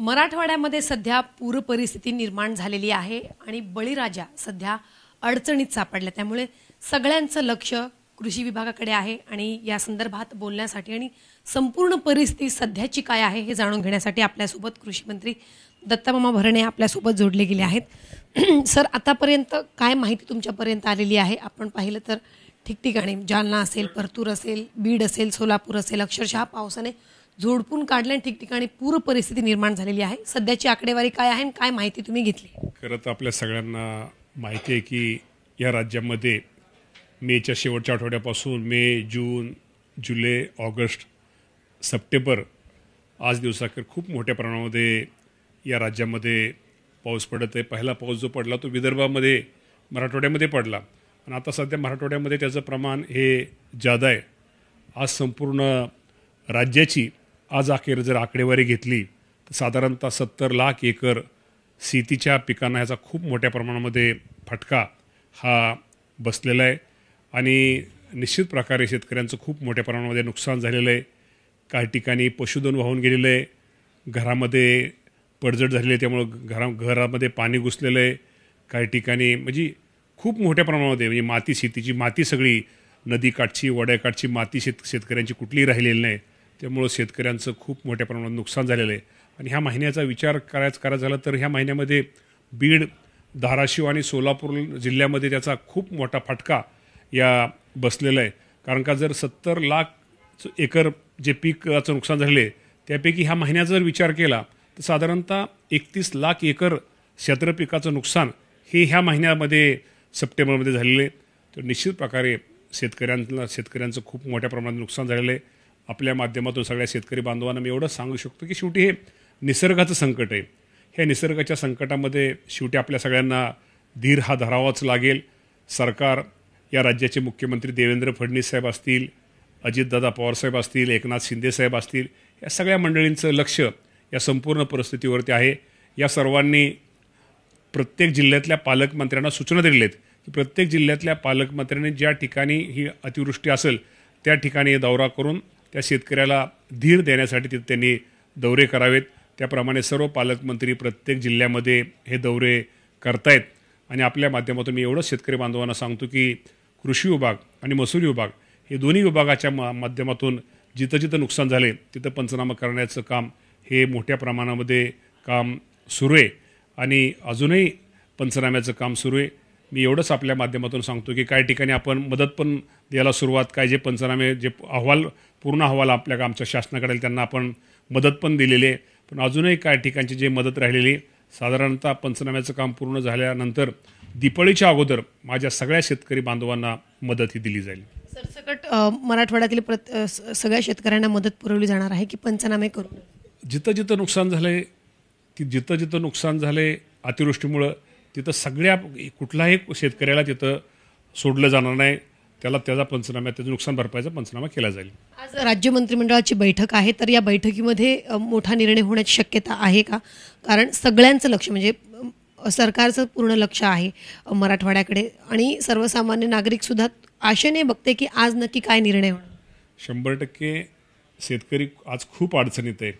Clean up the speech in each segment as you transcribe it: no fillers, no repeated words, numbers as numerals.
मराठवाड्यामध्ये सध्या पूर परिस्थिती निर्माण झालेली आहे आणि बळीराजा सध्या अडचणीत सापडला। त्यामुळे सगळ्यांचं लक्ष कृषी विभागाकडे आहे आणि या संदर्भात बोलण्यासाठी आणि संपूर्ण परिस्थिती सध्याची काय आहे हे जाणून घेण्यासाठी आपल्यासोबत कृषी मंत्री दत्तामामा भरणे आपल्यासोबत जोडले गेले आहेत। सर, आतापर्यंत काय माहिती तुमच्यापर्यंत आलेली आहे? आपण पाहिलं तर ठिकठिकाणी जालना असेल, परतूर असेल, बीड असेल, सोलापूर असेल, अक्षरशः पावसाने झोडपून काढले आणि ठिकठिकाणी पूर परिस्थिती निर्माण झालेली आहे। सध्याची आकडेवारी काय आहे आणि काय माहिती तुम्ही घेतली? खरं तर आपल्या सगळ्यांना माहिती आहे की या राज्यामध्ये मेच्या शेवटच्या आठवड्यापासून मे, जून, जुलै, ऑगस्ट, सप्टेंबर आज दिवसाखेर खूप मोठ्या प्रमाणामध्ये या राज्यामध्ये पाऊस पडत आहे। पहिला पाऊस जो पडला तो विदर्भामध्ये, मराठवाड्यामध्ये पडला आणि आता सध्या मराठवाड्यामध्ये त्याचं प्रमाण हे जादा आहे। आज संपूर्ण राज्याची आज अखेर जर आकडेवारी घेतली तर साधारणतः 70 लाख एकर शेतीच्या पिकांना ह्याचा खूप मोठ्या प्रमाणामध्ये फटका हा बसलेला आहे आणि निश्चित प्रकारे शेतकऱ्यांचं खूप मोठ्या प्रमाणामध्ये नुकसान झालेलं आहे। काही ठिकाणी पशुधन वाहून गेलेलं आहे, घरामध्ये पडझड झालेली आहे, त्यामुळं घरामध्ये पाणी घुसलेलं आहे। काही ठिकाणी म्हणजे खूप मोठ्या प्रमाणामध्ये म्हणजे माती, शेतीची माती सगळी नदीकाठची, वड्याकाठची माती शेतकऱ्यांची कुठलीही राहिलेली नाही। त्यामुळं शेतकऱ्यांचं खूप मोठ्या प्रमाणात नुकसान झालेलं आहे आणि ह्या महिन्याचा विचार करायचा झाला तर ह्या महिन्यामध्ये बीड, धाराशिव आणि सोलापूर जिल्ह्यामध्ये त्याचा खूप मोठा फटका या बसलेला आहे। कारण का जर 70 लाख एकर जे पिकाचं नुकसान झालेलं आहे त्यापैकी ह्या महिन्याचा जर विचार केला तर साधारणतः 31 लाख एकर क्षेत्र पिकाचं नुकसान हे ह्या महिन्यामध्ये सप्टेंबरमध्ये झालेलं आहे। तर निश्चित प्रकारे शेतकऱ्यांचं खूप मोठ्या प्रमाणात नुकसान झालेलं आहे। आपल्या माध्यमातून सगळ्या शेतकरी बांधवांना मी एवढंच सांगू शकतो की शेवटी हे निसर्गाचं संकट आहे। ह्या निसर्गाच्या संकटामध्ये शेवटी आपल्या सगळ्यांना धीर हा धरावाच लागेल। सरकार, या राज्याचे मुख्यमंत्री देवेंद्र फडणवीस साहेब असतील, अजितदादा पवार साहेब असतील, एकनाथ शिंदे साहेब असतील, या सगळ्या मंडळींचं लक्ष या संपूर्ण परिस्थितीवरती आहे। या सर्वांनी प्रत्येक जिल्ह्यातल्या पालकमंत्र्यांना सूचना दिलेल्या आहेत की प्रत्येक जिल्ह्यातल्या पालकमंत्र्यांनी ज्या ठिकाणी ही अतिवृष्टी असेल त्या ठिकाणी दौरा करून त्या शेतकऱ्याला धीर देण्यासाठी तिथे त्यांनी दौरे करावेत। त्याप्रमाणे सर्व पालकमंत्री प्रत्येक जिल्ह्यामध्ये हे दौरे करतायत आणि आपल्या माध्यमातून मी एवढंच शेतकरी बांधवांना सांगतो की कृषी विभाग आणि महसूल विभाग हे दोन्ही विभागाच्या माध्यमातून जिथं जिथं नुकसान झाले तिथं पंचनामा करण्याचं काम हे मोठ्या प्रमाणामध्ये काम सुरू आहे आणि अजूनही पंचनाम्याचं काम सुरू आहे। मी एवढंच आपल्या माध्यमातून सांगतो की काही ठिकाणी आपण मदत पण द्यायला सुरुवात, काय जे पंचनामे जे पूर्ण अहवाल आमच्या शासनाकडे त्यांना आपण मदत पण दिलेली आहे, पण अजूनही काही ठिकाणची जे मदत राहिलेली साधारणतः पंचनाम्याचं काम पूर्ण झाल्यानंतर दिपाळीच्या अगोदर माझ्या सगळ्या शेतकरी बांधवांना मदत ही दिली जाईल। सरसकट मराठवाड्यातील सगळ्या शेतकऱ्यांना मदत पुरवली जाणार आहे की पंचनामे करून? जिथं जिथं नुकसान झाले जिथं जिथं नुकसान झाले अतिवृष्टीमुळं तिथं सगळ्या कुठलाही शेतकऱ्याला तिथं सोडलं जाणार नाही, त्याचा नुकसान भरपाईचा पंचनामा केला जाईल। आज राज्य मंत्रिमंडळाची बैठक आहे तर या बैठकीमध्ये मोठा निर्णय होण्याची शक्यता आहे का? कारण सगळ्यांचं लक्ष म्हणजे सरकारचं पूर्ण लक्ष आहे मराठवाड्याकडे आणि सर्वसामान्य नागरिक सुद्धा आशेने बघते की आज नक्की काय निर्णय होणार। 100% शेतकरी आज खूप अडचणीत आहे।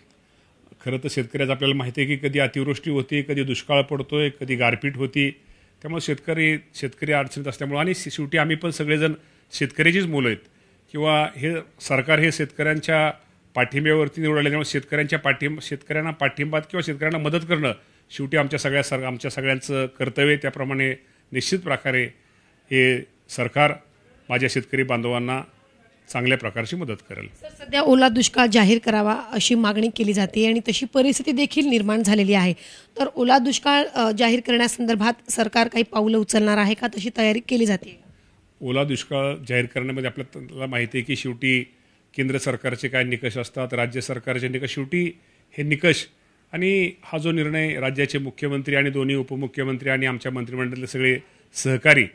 खरं तर शेतकऱ्याचं आपल्याला माहिती आहे की कधी अतिवृष्टी होती, कधी दुष्काळ पडतोय, कधी गारपीट होती, त्यामुळे शेतकरी अडचणीत असल्यामुळे आणि शेवटी आम्ही पण सगळेजण शेतकऱ्याचीच मुलं आहेत किंवा हे सरकार हे शेतकऱ्यांच्या पाठिंब्यावरती निवडले, त्यामुळे शेतकऱ्यांना पाठिंबा किंवा शेतकऱ्यांना मदत करणं शेवटी आमच्या सगळ्यांचं कर्तव्य आहे। त्याप्रमाणे निश्चित प्रकारे हे सरकार माझ्या शेतकरी बांधवांना चांगल्या प्रकारची मदत करेल। सध्या ओला दुष्काळ जाहीर करावा अशी मागणी केली जाते आणि तशी परिस्थिती देखील निर्माण झालेली आहे, तर ओला दुष्काळ जाहीर करण्यासंदर्भात सरकार काही पावलं उचलणार आहे का? तशी तयारी केली जाते? ओला दुष्काळ जाहीर करण्यामध्ये आपल्याला माहिती आहे की शेवटी केंद्र सरकारचे काय निकष असतात, राज्य सरकारचे निकष, शेवटी हे निकष आणि हा जो निर्णय राज्याचे मुख्यमंत्री आणि दोन्ही उपमुख्यमंत्री आणि आमच्या मंत्रिमंडळातले सगळे सहकारी,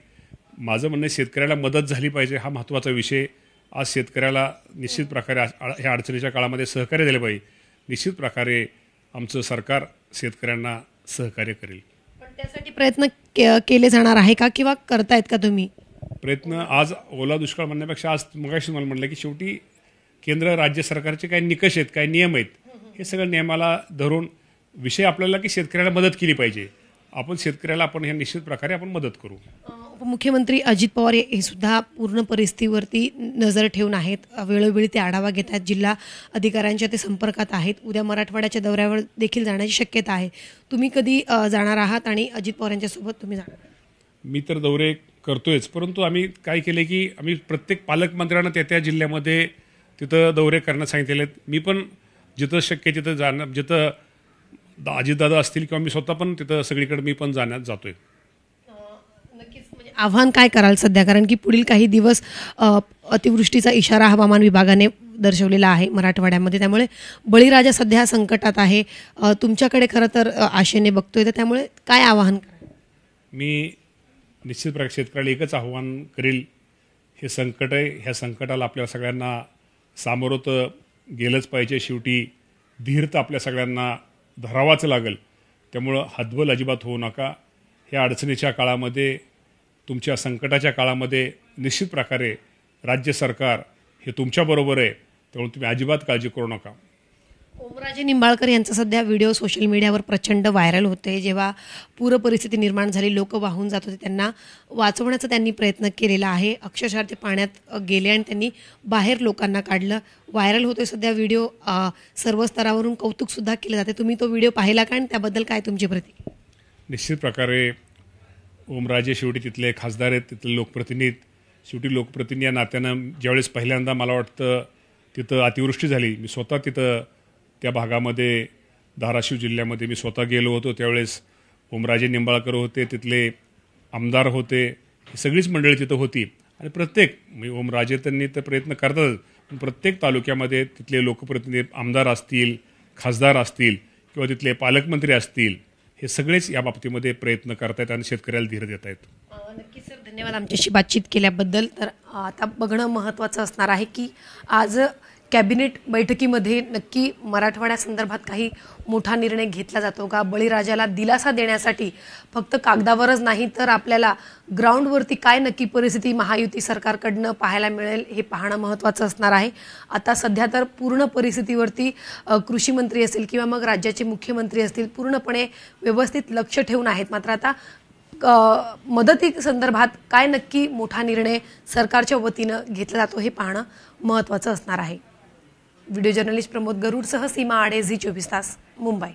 माझं म्हणणं शेतकऱ्याला मदत झाली पाहिजे हा महत्त्वाचा विषय। आज शेतकऱ्याला निश्चित प्रकारे ह्या अडचणीच्या काळामध्ये सहकार्य दिले पाहिजे। निश्चित प्रकारे आमचं सरकार शेतकऱ्यांना सहकार्य करेल। पण त्यासाठी प्रयत्न केले जाणार आहे का किंवा करतायत का तुम्ही प्रयत्न? आज ओला दुष्काळ म्हणण्यापेक्षा आज मगाशी मला म्हटलं की शेवटी केंद्र राज्य सरकारचे काही निकष आहेत, काही नियम आहेत, हे सगळं नियमाला धरून विषय आपल्याला की शेतकऱ्याला मदत केली पाहिजे. आपण शेतकऱ्याला आपण ह्या निश्चित प्रकारे आपण मदत करू. उपमुख्यमंत्री अजित पवार हे सुद्धा पूर्ण परिस्थितीवरती नजर ठेवून आहेत. वेळोवेळी ते आढावा घेत आहेत. जिल्हा अधिकाऱ्यांच्या ते संपर्कात आहेत. उद्या मराठवाड्याच्या दौऱ्यावर देखील जाण्याची शक्यता आहे. तुम्ही कधी जाणार आहात आणि अजित पवार यांच्यासोबत तुम्ही जाणार? मी तर दौरे करतोयच, परंतु आम्ही काय केले की आम्ही प्रत्येक पालकमंत्र्यांना त्या जिल्ह्यामध्ये तिथं दौरे करण्यास सांगितलेले आहेत. मी पण जिथं शक्य तिथं जाणं, जिथं अजितदादा असतील किंवा मी स्वतः पण तिथं सगळीकडे मी पण जातोय. नक्कीच. म्हणजे आव्हान काय कराल सध्या, कारण की पुढील काही दिवस अतिवृष्टीचा इशारा हवामान विभागाने दर्शवलेला आहे मराठवाड्यामध्ये, त्यामुळे बळीराजा सध्या संकटात आहे. तुमच्याकडे खरं तर आशेने बघतोय, तर त्यामुळे काय आवाहन कराल? मी निश्चित प्रकारे शेतकऱ्याला एकच आव्हान करेल, हे संकट आहे, ह्या संकटाला आपल्या सगळ्यांना सामोरं तर गेलंच पाहिजे. शेवटी धीर तर आपल्या सगळ्यांना धरावाच लागेल. त्यामुळं हतबल अजिबात होऊ नका. ह्या अडचणीच्या काळामध्ये, तुमच्या संकटाच्या काळामध्ये निश्चित प्रकारे राज्य सरकार हे तुमच्याबरोबर आहे. त्यामुळे तुम्ही अजिबात काळजी करू नका. ओमराजे निंबाळकर यांचा सध्या व्हिडिओ सोशल मीडियावर प्रचंड व्हायरल होते. जेव्हा पूर परिस्थिती निर्माण झाली, लोक वाहून जात होते, त्यांना वाचवण्याचा त्यांनी प्रयत्न केलेला आहे. अक्षरशः ते पाण्यात गेले आणि त्यांनी बाहेर लोकांना काढलं. व्हायरल होतोय सध्या व्हिडिओ. सर्व स्तरावरून कौतुकसुद्धा केलं जाते. तुम्ही तो व्हिडिओ पाहिला का आणि त्याबद्दल काय तुमची प्रतिक्रिया? निश्चित प्रकारे ओमराजे शेवटी तिथले खासदार आहेत, तिथले लोकप्रतिनिधी. शेवटी लोकप्रतिनिधी या नात्यानं ज्यावेळेस पहिल्यांदा मला वाटतं तिथं अतिवृष्टी झाली, मी स्वतः तिथं त्या भागामध्ये धाराशिव जिल्ह्यामध्ये मी स्वतः गेलो होतो. त्यावेळेस ओमराजे निंबाळकर होते, तिथले आमदार होते, ही सगळीच मंडळी तिथं होती. आणि प्रत्येक ओमराजे त्यांनी तर प्रयत्न करतात, पण प्रत्येक तालुक्यामध्ये तिथले लोकप्रतिनिधी, आमदार असतील, खासदार असतील किंवा तिथले पालकमंत्री असतील, हे सगळेच या बाबतीमध्ये प्रयत्न करत आहेत आणि शेतकऱ्याला धीर देत आहेत. नक्की सर, धन्यवाद आमच्याशी बातचीत केल्याबद्दल. तर आता बघणं महत्त्वाचं असणार आहे की आज कॅबिनेट बैठकीमध्ये नक्की मराठवाड्यासंदर्भात काही मोठा निर्णय घेतला जातो का? बळीराजाला दिलासा देण्यासाठी फक्त कागदावरच नाही, तर आपल्याला ग्राउंडवरती काय नक्की परिस्थिती महायुती सरकारकडनं पाहायला मिळेल हे पाहणं महत्त्वाचं असणार आहे. आता सध्या तर पूर्ण परिस्थितीवरती कृषी मंत्री असतील किंवा मग राज्याचे मुख्यमंत्री असतील पूर्णपणे व्यवस्थित लक्ष ठेवून आहेत. मात्र आता मदती संदर्भात काय नक्की मोठा निर्णय सरकारच्या वतीनं घेतला जातो हे पाहणं महत्त्वाचं असणार आहे. व्हिडिओ जर्नलिस्ट प्रमोद गरुडसह सीमा आडे, झी 24 तास, मुंबई.